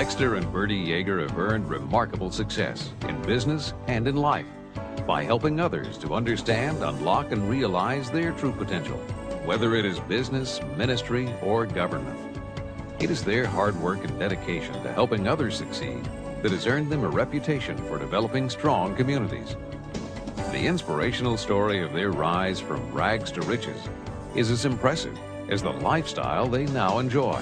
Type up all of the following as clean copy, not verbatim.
Dexter and Bertie Yager have earned remarkable success in business and in life by helping others to understand, unlock, and realize their true potential, whether it is business, ministry, or government. It is their hard work and dedication to helping others succeed that has earned them a reputation for developing strong communities. The inspirational story of their rise from rags to riches is as impressive as the lifestyle they now enjoy.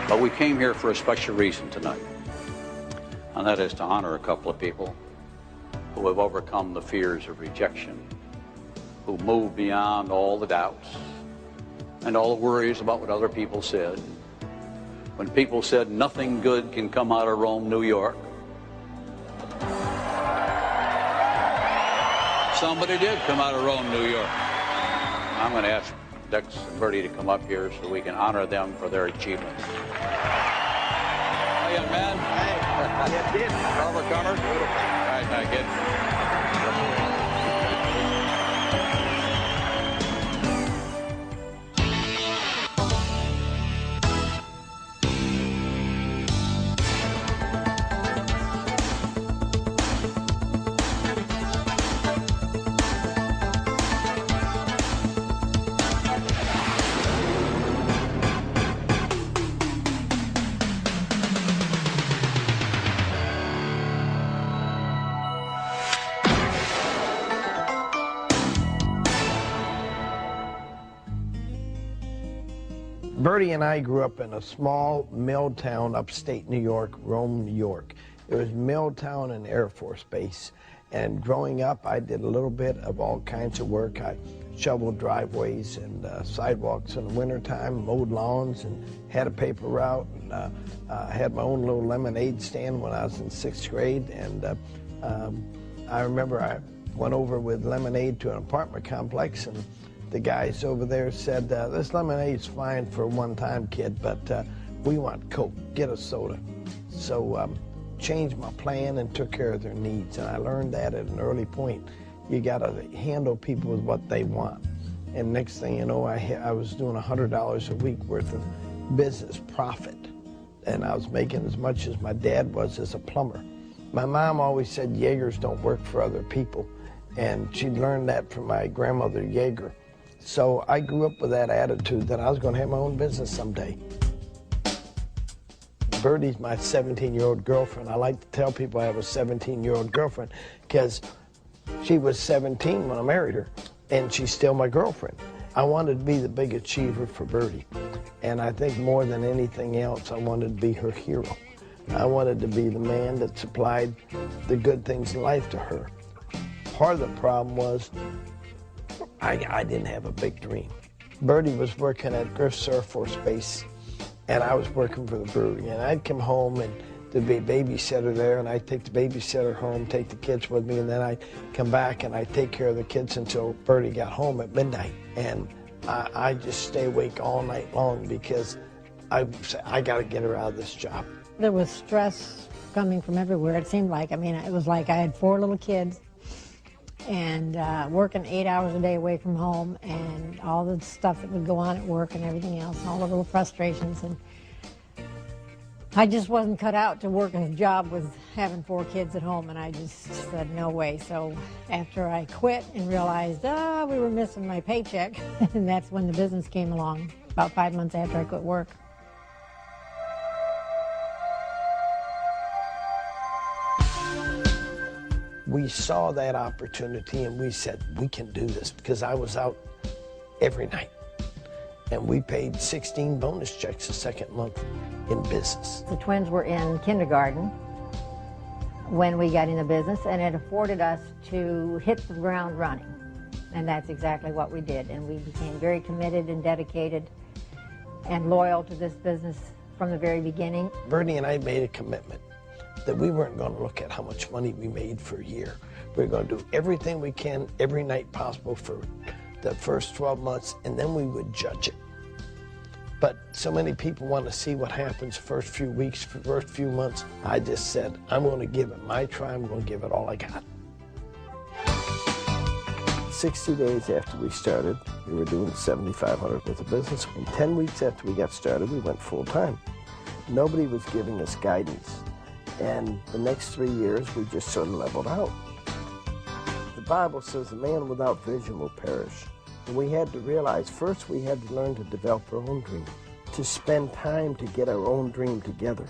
But we came here for a special reason tonight, and that is to honor a couple of people who have overcome the fears of rejection, who moved beyond all the doubts and all the worries about what other people said. When people said nothing good can come out of Rome, New York, somebody did come out of Rome, New York. I'm going to ask Dex and Bertie to come up here so we can honor them for their achievements. Hi, young man. Hey. Robert Cummer. Beautiful. All right, now get. Bertie and I grew up in a small mill town upstate New York, Rome, New York. It was Milltown and Air Force Base. And growing up, I did a little bit of all kinds of work. I shoveled driveways and sidewalks in the wintertime, mowed lawns, and had a paper route. And had my own little lemonade stand when I was in 6th grade. And I remember I went over with lemonade to an apartment complex, and the guys over there said, this lemonade's fine for a one-time, kid, but we want Coke. Get a soda. So changed my plan and took care of their needs, and I learned that at an early point. You got to handle people with what they want. And next thing you know, I was doing $100 a week worth of business profit, and I was making as much as my dad was as a plumber. My mom always said Yagers don't work for other people, and she learned that from my grandmother Yager. So I grew up with that attitude that I was going to have my own business someday. Bertie's my 17-year-old girlfriend. I like to tell people I have a 17-year-old girlfriend because she was 17 when I married her, and she's still my girlfriend. I wanted to be the big achiever for Bertie, and I think more than anything else, I wanted to be her hero. I wanted to be the man that supplied the good things in life to her. Part of the problem was I didn't have a big dream. Bertie was working at Griffiths Air Force Base, and I was working for the brewery. And I'd come home, and there'd be a babysitter there, and I'd take the babysitter home, take the kids with me, and then I'd come back and I'd take care of the kids until Bertie got home at midnight. And I just stay awake all night long because I got to get her out of this job. There was stress coming from everywhere, it seemed like. I mean, it was like I had 4 little kids, and working 8 hours a day away from home, and all the stuff that would go on at work and everything else, and all the little frustrations. And I just wasn't cut out to work a job with having 4 kids at home, and I just said no way. So after I quit and realized, we were missing my paycheck, and that's when the business came along, about 5 months after I quit work. We saw that opportunity and we said, we can do this, because I was out every night. And we paid 16 bonus checks the second month in business. The twins were in kindergarten when we got into business, and it afforded us to hit the ground running. And that's exactly what we did. And we became very committed and dedicated and loyal to this business from the very beginning. Bertie and I made a commitment that we weren't going to look at how much money we made for a year. We were going to do everything we can every night possible for the first 12 months, and then we would judge it. But so many people want to see what happens first few weeks, first few months. I just said, I'm going to give it my try. I'm going to give it all I got. 60 days after we started, we were doing $7,500 worth of business. And 10 weeks after we got started, we went full time. Nobody was giving us guidance. And the next 3 years, we just sort of leveled out. The Bible says a man without vision will perish. And we had to realize, first we had to learn to develop our own dream, to spend time to get our own dream together.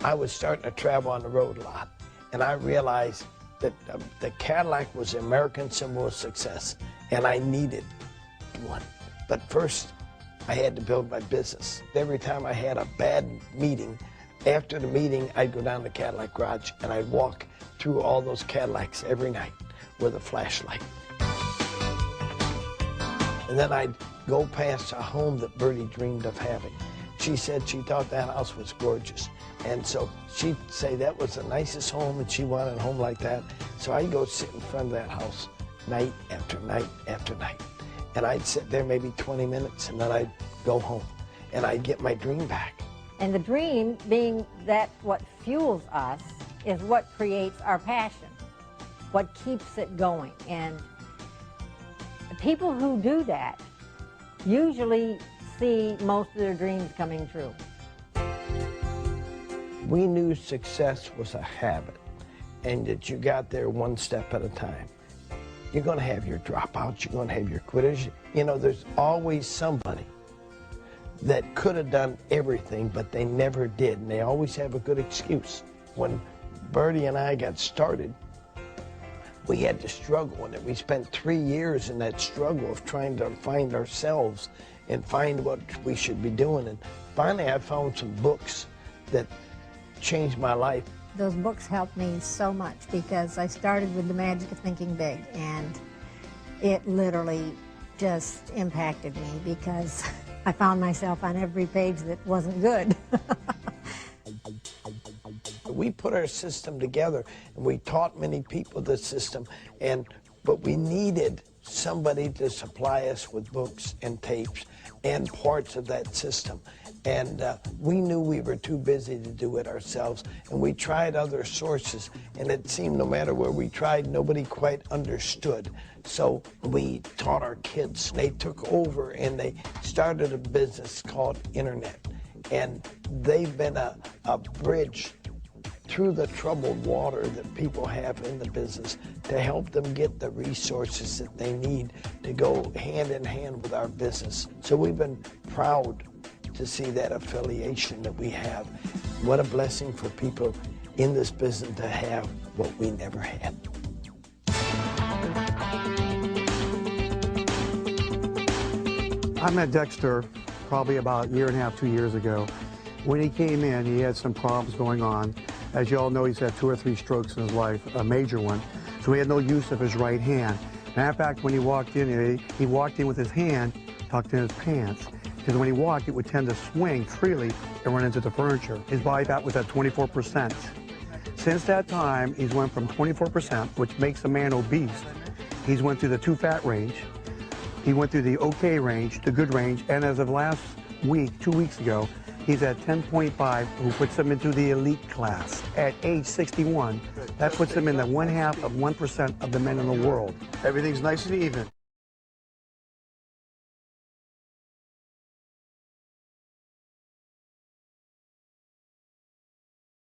I was starting to travel on the road a lot, and I realized that the Cadillac was the American symbol of success, and I needed one. But first, I had to build my business. Every time I had a bad meeting, after the meeting, I'd go down to the Cadillac garage, and I'd walk through all those Cadillacs every night with a flashlight. And then I'd go past a home that Bertie dreamed of having. She said she thought that house was gorgeous. And so she'd say that was the nicest home and she wanted a home like that. So I'd go sit in front of that house night after night after night. And I'd sit there maybe 20 minutes and then I'd go home and I'd get my dream back. And the dream, being that what fuels us, is what creates our passion, what keeps it going. And people who do that usually see most of their dreams coming true. We knew success was a habit and that you got there one step at a time. You're going to have your dropouts, you're going to have your quitters. You know, there's always somebody that could have done everything, but they never did, and they always have a good excuse. When Bertie and I got started, we had to struggle, and we spent 3 years in that struggle of trying to find ourselves and find what we should be doing. And finally, I found some books that changed my life. Those books helped me so much because I started with The Magic of Thinking Big, and it literally just impacted me because I found myself on every page that wasn't good. We put our system together and we taught many people the system, but we needed somebody to supply us with books and tapes and parts of that system. And we knew we were too busy to do it ourselves, and we tried other sources, and it seemed no matter where we tried, nobody quite understood. So we taught our kids. They took over and they started a business called Internet, and they've been a bridge through the troubled water that people have in the business to help them get the resources that they need to go hand in hand with our business. So we've been proud to see that affiliation that we have. What a blessing for people in this business to have what we never had. I met Dexter probably about a year and a half, 2 years ago. When he came in, he had some problems going on. As you all know, he's had 2 or 3 strokes in his life, a major one. So he had no use of his right hand. Matter of fact, when he walked in with his hand tucked in his pants. Because when he walked, it would tend to swing freely and run into the furniture. His body fat was at 24%. Since that time, he's went from 24%, which makes a man obese. He's went through the too fat range. He went through the okay range, the good range, and as of last week, 2 weeks ago, he's at 10.5, who puts him into the elite class. At age 61, that puts him in the 1/2 of 1% of the men in the world. Everything's nice and even.